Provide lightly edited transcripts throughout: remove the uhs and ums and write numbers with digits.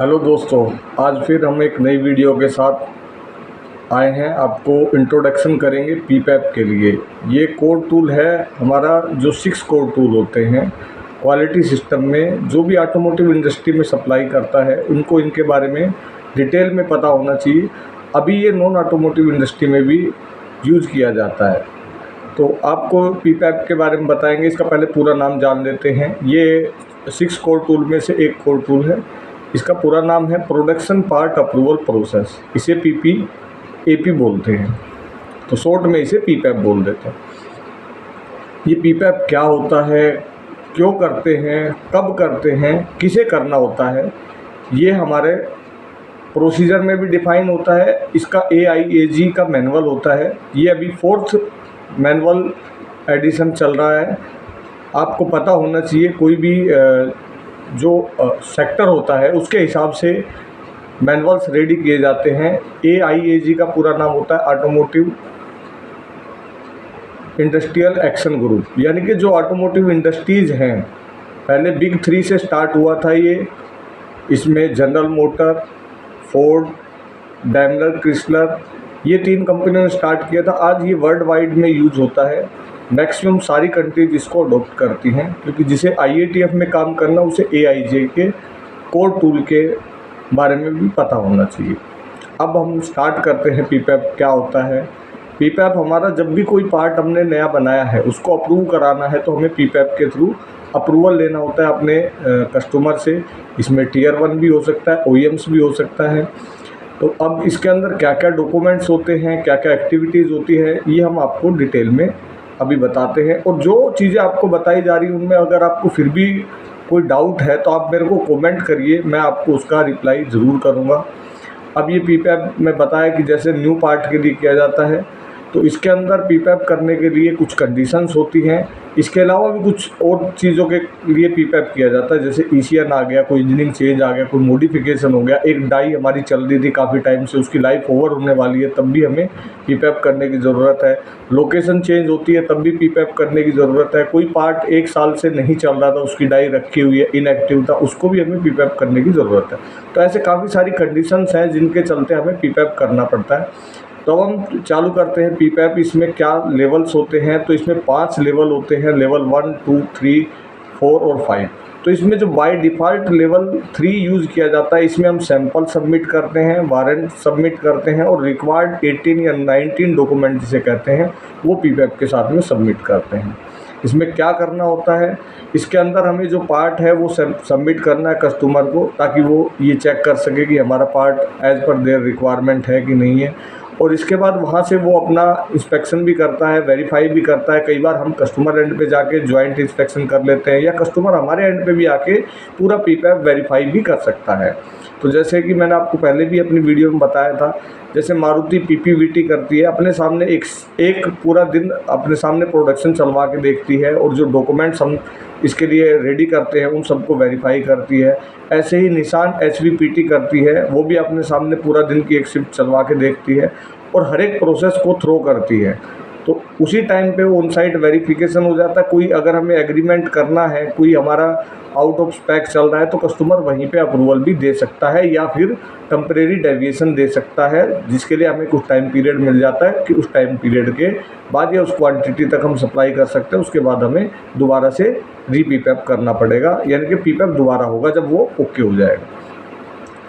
Hello दोस्तों, आज फिर हम एक नई वीडियो के साथ आए हैं। आपको इंट्रोडक्शन करेंगे पीपैप के लिए। ये कोर टूल है हमारा, जो 6 कोर टूल होते हैं क्वालिटी सिस्टम में। जो भी ऑटोमोटिव इंडस्ट्री में सप्लाई करता है उनको इनके बारे में डिटेल में पता होना चाहिए। अभी ये नॉन ऑटोमोटिव इंडस्ट्री में भी यूज़ किया जाता है। तो आपको पीपैप के बारे में बताएंगे। इसका पहले पूरा नाम जान लेते हैं। ये 6 कोर टूल में से एक कोर टूल है। इसका पूरा नाम है प्रोडक्शन पार्ट अप्रूवल प्रोसेस। इसे PPAP बोलते हैं, तो शॉर्ट में इसे पीपैप बोल देते हैं। ये पीपैप क्या होता है, क्यों करते हैं, कब करते हैं, किसे करना होता है, ये हमारे प्रोसीजर में भी डिफाइन होता है। इसका AIAG का मैनुअल होता है। ये अभी 4th मैनुअल एडिशन चल रहा है। आपको पता होना चाहिए कोई भी जो सेक्टर होता है उसके हिसाब से मैनुअल्स रेडी किए जाते हैं। AIAG का पूरा नाम होता है ऑटोमोटिव इंडस्ट्रियल एक्शन ग्रुप। यानी कि जो ऑटोमोटिव इंडस्ट्रीज़ हैं, पहले बिग 3 से स्टार्ट हुआ था ये। इसमें general motor, Ford, Daimler, Chrysler, ये 3 कंपनियों ने स्टार्ट किया था। आज ये वर्ल्ड वाइड में यूज़ होता है। मैक्सिमम सारी कंट्रीज इसको अडोप्ट करती हैं, क्योंकि जिसे IATF में काम करना उसे AIAG के कोर टूल के बारे में भी पता होना चाहिए। अब हम स्टार्ट करते हैं पीपैप क्या होता है। पीपैप हमारा, जब भी कोई पार्ट हमने नया बनाया है उसको अप्रूव कराना है तो हमें पीपैप के थ्रू अप्रूवल लेना होता है अपने कस्टमर से। इसमें Tier 1 भी हो सकता है, OEMs भी हो सकता है। तो अब इसके अंदर क्या क्या डॉक्यूमेंट्स होते हैं, क्या क्या एक्टिविटीज़ होती है, ये हम आपको डिटेल में अभी बताते हैं। और जो चीज़ें आपको बताई जा रही हैं उनमें अगर आपको फिर भी कोई डाउट है तो आप मेरे को कमेंट करिए, मैं आपको उसका रिप्लाई ज़रूर करूँगा। अब ये पीपैप में बताया कि जैसे न्यू पार्ट के लिए किया जाता है, तो इसके अंदर पीपैप करने के लिए कुछ कंडीशंस होती हैं। इसके अलावा भी कुछ और चीज़ों के लिए पीपैप किया जाता है, जैसे ECN आ गया, कोई इंजीनियरिंग चेंज आ गया, कोई मॉडिफिकेशन हो गया। एक डाई हमारी चल रही थी काफ़ी टाइम से, उसकी लाइफ ओवर होने वाली है, तब भी हमें पीपैप करने की ज़रूरत है। लोकेशन चेंज होती है तब भी पीपैप करने की ज़रूरत है। कोई पार्ट 1 साल से नहीं चल रहा था, उसकी डाई रखी हुई है, इनएक्टिव था, उसको भी हमें पीपैप करने की ज़रूरत है। तो ऐसे काफ़ी सारी कंडीशंस हैं जिनके चलते हमें पीपैप करना पड़ता है। तो अब हम चालू करते हैं पीपैप। इसमें क्या लेवल्स होते हैं, तो इसमें 5 लेवल होते हैं, लेवल 1, 2, 3, 4 और 5। तो इसमें जो बाय डिफ़ॉल्ट लेवल 3 यूज़ किया जाता है, इसमें हम सैंपल सबमिट करते हैं, वारंट सबमिट करते हैं और रिक्वायर्ड 18 या 19 डॉक्यूमेंट जिसे कहते हैं वो पीपैप के साथ में सबमिट करते हैं। इसमें क्या करना होता है, इसके अंदर हमें जो पार्ट है वो सबमिट करना है कस्टमर को, ताकि वो ये चेक कर सके कि हमारा part as per their requirement है कि नहीं है। और इसके बाद वहाँ से वो अपना इंस्पेक्शन भी करता है, वेरीफाई भी करता है। कई बार हम कस्टमर एंड पे जाके जॉइंट इंस्पेक्शन कर लेते हैं, या कस्टमर हमारे एंड पे भी आके पूरा पीपैप वेरीफाई भी कर सकता है। तो जैसे कि मैंने आपको पहले भी अपनी वीडियो में बताया था, जैसे मारुति PPVT करती है, अपने सामने एक पूरा दिन अपने सामने प्रोडक्शन चलवा के देखती है, और जो डॉक्यूमेंट्स हम इसके लिए रेडी करते हैं उन सबको वेरीफाई करती है। ऐसे ही निसान HVPT करती है, वो भी अपने सामने पूरा दिन की एक शिफ्ट चलवा के देखती है और हर एक प्रोसेस को थ्रो करती है। तो उसी टाइम पे वो ऑन साइट वेरिफिकेशन हो जाता है। कोई अगर हमें एग्रीमेंट करना है, कोई हमारा आउट ऑफ स्पेक चल रहा है, तो कस्टमर वहीं पे अप्रूवल भी दे सकता है, या फिर टेम्परेरी डेविएशन दे सकता है, जिसके लिए हमें कुछ टाइम पीरियड मिल जाता है कि उस टाइम पीरियड के बाद या उस क्वांटिटी तक हम सप्लाई कर सकते हैं। उसके बाद हमें दोबारा से रीपीपैप करना पड़ेगा, यानी कि पीपैप दोबारा होगा जब वो ओके हो जाएगा।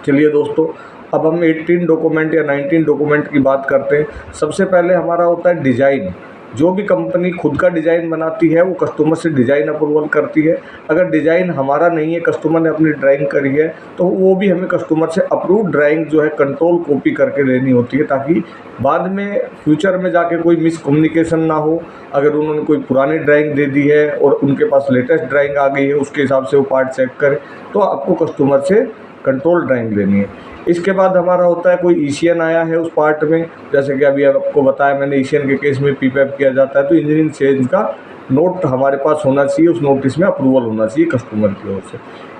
चलिए दोस्तों, अब हम 18 डॉक्यूमेंट या 19 डॉक्यूमेंट की बात करते हैं। सबसे पहले हमारा होता है डिज़ाइन। जो भी कंपनी खुद का डिज़ाइन बनाती है वो कस्टमर से डिज़ाइन अप्रूवल करती है। अगर डिज़ाइन हमारा नहीं है, कस्टमर ने अपनी ड्राइंग करी है, तो वो भी हमें कस्टमर से अप्रूव ड्राइंग जो है कंट्रोल कॉपी करके लेनी होती है, ताकि बाद में फ्यूचर में जाके कोई मिसकम्युनिकेशन ना हो। अगर उन्होंने कोई पुरानी ड्राइंग दे दी है और उनके पास लेटेस्ट ड्राइंग आ गई है, उसके हिसाब से वो पार्ट चेक करें, तो आपको कस्टमर से कंट्रोल ड्राइंग लेनी है। इसके बाद हमारा होता है कोई ECN आया है उस पार्ट में, जैसे कि अभी आपको बताया मैंने, ECN के केस में पीपैप किया जाता है, तो इंजीनियरिंग चेंज का नोट हमारे पास होना चाहिए, उस नोटिस में अप्रूवल होना चाहिए कस्टमर की ओर से।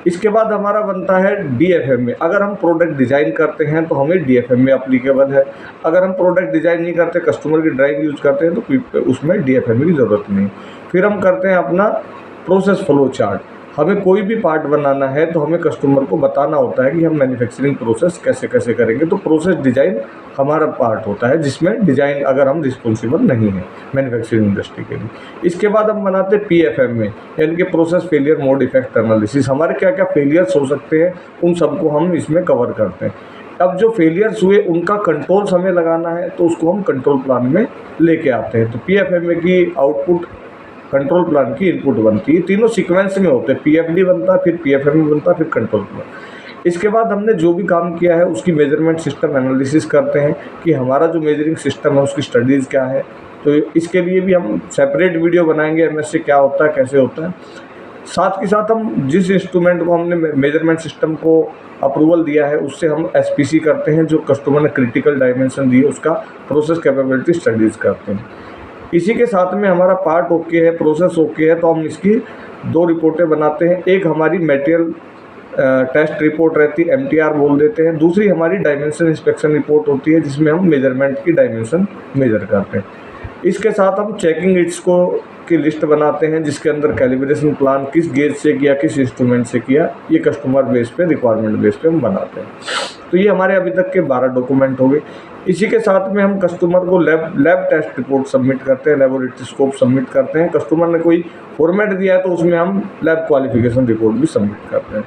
इसके बाद हमारा बनता है DFM में। अगर हम प्रोडक्ट डिज़ाइन करते हैं तो हमें DFM में अप्लीकेबल है। अगर हम प्रोडक्ट डिज़ाइन नहीं करते, कस्टमर की ड्राइंग यूज़ करते हैं, तो उसमें DFM की ज़रूरत नहीं। फिर हम करते हैं अपना प्रोसेस फ्लो चार्ट। हमें कोई भी पार्ट बनाना है तो हमें कस्टमर को बताना होता है कि हम मैन्युफैक्चरिंग प्रोसेस कैसे कैसे करेंगे। तो प्रोसेस डिज़ाइन हमारा पार्ट होता है, जिसमें डिज़ाइन अगर हम रिस्पॉन्सिबल नहीं है मैन्युफैक्चरिंग इंडस्ट्री के लिए। इसके बाद हम बनाते हैं PFM में, यानी कि process failure mode effect analysis. हमारे क्या क्या फेलियर्स हो सकते हैं उन सबको हम इसमें कवर करते हैं। अब जो फेलियर्स हुए उनका कंट्रोल्स हमें लगाना है, तो उसको हम कंट्रोल प्लान में लेके आते हैं। तो PFM की आउटपुट कंट्रोल प्लान की इनपुट बनती है। तीनों सीक्वेंस में होते हैं, PFD बनता है, फिर PFM बनता है, फिर कंट्रोल प्लान। इसके बाद हमने जो भी काम किया है उसकी मेजरमेंट सिस्टम एनालिसिस करते हैं कि हमारा जो मेजरिंग सिस्टम है उसकी स्टडीज़ क्या है। तो इसके लिए भी हम सेपरेट वीडियो बनाएंगे, MS से क्या होता है, कैसे होता है। साथ के साथ हम जिस इंस्ट्रूमेंट को हमने मेजरमेंट सिस्टम को अप्रूवल दिया है उससे हम SPC करते हैं, जो कस्टमर ने क्रिटिकल डायमेंशन दी है उसका प्रोसेस कैपेबिलिटी स्टडीज़ करते हैं। इसी के साथ में हमारा पार्ट ओके है, प्रोसेस ओके है, तो हम इसकी 2 रिपोर्टें बनाते हैं। एक हमारी मटेरियल टेस्ट रिपोर्ट रहती है, MTR बोल देते हैं। दूसरी हमारी डायमेंशन इंस्पेक्शन रिपोर्ट होती है, जिसमें हम मेजरमेंट की डायमेंशन मेजर करते हैं। इसके साथ हम चेकिंग इट्स को की लिस्ट बनाते हैं, जिसके अंदर कैलिब्रेशन प्लान किस गेज से किया, किस इंस्ट्रूमेंट से किया, ये कस्टमर बेस पे, रिक्वायरमेंट बेस पे हम बनाते हैं। तो ये हमारे अभी तक के 12 डॉक्यूमेंट हो गए। इसी के साथ में हम कस्टमर को लैब टेस्ट रिपोर्ट सबमिट करते हैं, लेबोरेटरी स्कोप सबमिट करते हैं। कस्टमर ने कोई फॉर्मेट दिया है तो उसमें हम लैब क्वालिफिकेशन रिपोर्ट भी सबमिट करते हैं।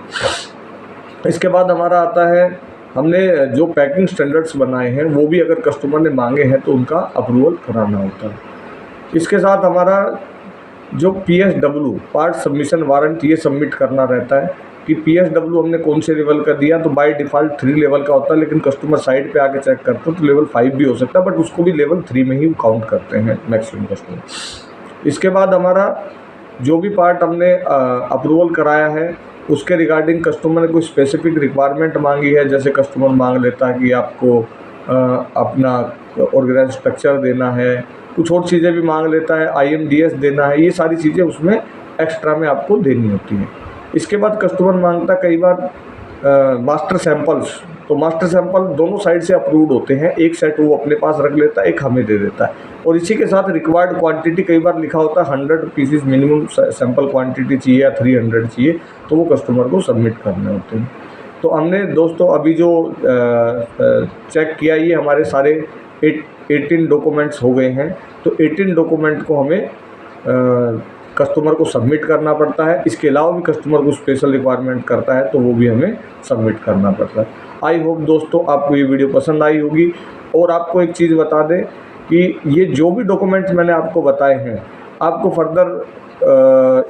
इसके बाद हमारा आता है, हमने जो पैकिंग स्टैंडर्ड्स बनाए हैं वो भी अगर कस्टमर ने मांगे हैं तो उनका अप्रूवल कराना होता है। इसके साथ हमारा जो PSW पार्ट सबमिशन वारंट ये सबमिट करना रहता है कि PSW हमने कौन से लेवल का दिया। तो बाय डिफ़ॉल्ट 3 लेवल का होता है, लेकिन कस्टमर साइट पे आके चेक करते हैं तो लेवल 5 भी हो सकता है, बट उसको भी लेवल 3 में ही काउंट करते हैं मैक्सिमम कस्टमर। इसके बाद हमारा जो भी पार्ट हमने अप्रूवल कराया है उसके रिगार्डिंग कस्टमर ने कोई स्पेसिफिक रिक्वायरमेंट मांगी है, जैसे कस्टमर मांग लेता है कि आपको अपना ऑर्गेनाइज स्ट्रक्चर देना है, कुछ और चीज़ें भी मांग लेता है, IMDS देना है, ये सारी चीज़ें उसमें एक्स्ट्रा में आपको देनी होती हैं। इसके बाद कस्टमर मांगता कई बार मास्टर सैंपल्स। तो मास्टर सैंपल दोनों साइड से अप्रूव्ड होते हैं, एक सेट वो अपने पास रख लेता है, एक हमें दे देता है। और इसी के साथ रिक्वायर्ड क्वांटिटी कई बार लिखा होता है 100 पीसेस मिनिमम सैंपल क्वांटिटी चाहिए या 300 चाहिए, तो वो कस्टमर को सबमिट करने होते हैं। तो हमने दोस्तों अभी जो चेक किया, ये हमारे सारे 18 डॉक्यूमेंट्स हो गए हैं। तो 18 डॉक्यूमेंट को हमें कस्टमर को सबमिट करना पड़ता है। इसके अलावा भी कस्टमर को स्पेशल रिक्वायरमेंट करता है तो वो भी हमें सबमिट करना पड़ता है। आई होप दोस्तों आपको ये वीडियो पसंद आई होगी। और आपको एक चीज़ बता दें कि ये जो भी डॉक्यूमेंट्स मैंने आपको बताए हैं, आपको फर्दर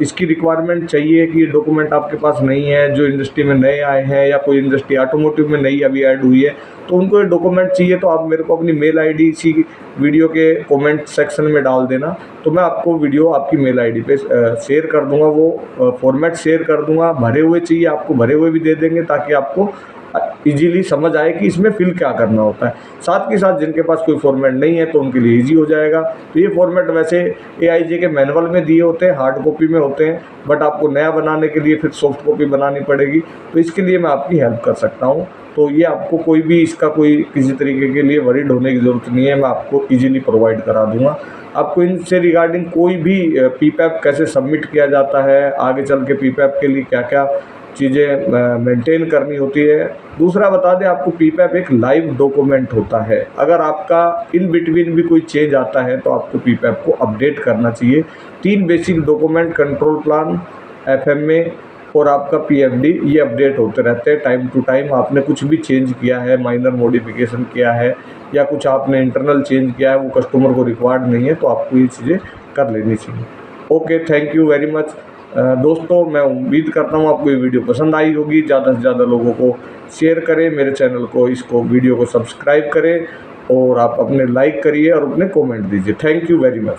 इसकी रिक्वायरमेंट चाहिए कि ये डॉक्यूमेंट आपके पास नहीं है, जो इंडस्ट्री में नए आए हैं या कोई इंडस्ट्री ऑटोमोटिव में नई अभी ऐड हुई है, तो उनको ये डॉक्यूमेंट चाहिए, तो आप मेरे को अपनी मेल ID इसी वीडियो के कमेंट सेक्शन में डाल देना। तो मैं आपको वीडियो आपकी मेल ID पे शेयर कर दूंगा, वो फॉर्मेट शेयर कर दूंगा। भरे हुए चाहिए आपको, भरे हुए भी दे देंगे, ताकि आपको इजीली समझ आए कि इसमें फिल क्या करना होता है। साथ के साथ जिनके पास कोई फॉर्मेट नहीं है तो उनके लिए इजी हो जाएगा। तो ये फॉर्मेट वैसे AIJ के मैनुअल में दिए होते हैं, हार्ड कॉपी में होते हैं, बट आपको नया बनाने के लिए फिर सॉफ्ट कॉपी बनानी पड़ेगी। तो इसके लिए मैं आपकी हेल्प कर सकता हूँ। तो ये आपको कोई भी इसका कोई किसी तरीके के लिए वरीड होने की ज़रूरत नहीं है, मैं आपको ईजिली प्रोवाइड करा दूँगा। आपको इनसे रिगार्डिंग कोई भी PPAP कैसे सबमिट किया जाता है, आगे चल के PPAP के लिए क्या क्या चीज़ें मेंटेन करनी होती है। दूसरा बता दें आपको, PPAP एक लाइव डॉक्यूमेंट होता है। अगर आपका इन बिटवीन भी कोई चेंज आता है तो आपको PPAP को अपडेट करना चाहिए। 3 basic document, control plan, FMA और आपका PFD, ये अपडेट होते रहते हैं टाइम टू टाइम। आपने कुछ भी चेंज किया है, माइनर मॉडिफिकेशन किया है या कुछ आपने इंटरनल चेंज किया है, वो कस्टमर को रिक्वायर्ड नहीं है, तो आपको ये चीज़ें कर लेनी चाहिए। Okay, thank you very much दोस्तों। मैं उम्मीद करता हूँ आपको ये वीडियो पसंद आई होगी। ज़्यादा से ज़्यादा लोगों को शेयर करें, मेरे चैनल को, इसको वीडियो को सब्सक्राइब करें और आप अपने लाइक करिए और अपने कमेंट दीजिए। Thank you very much.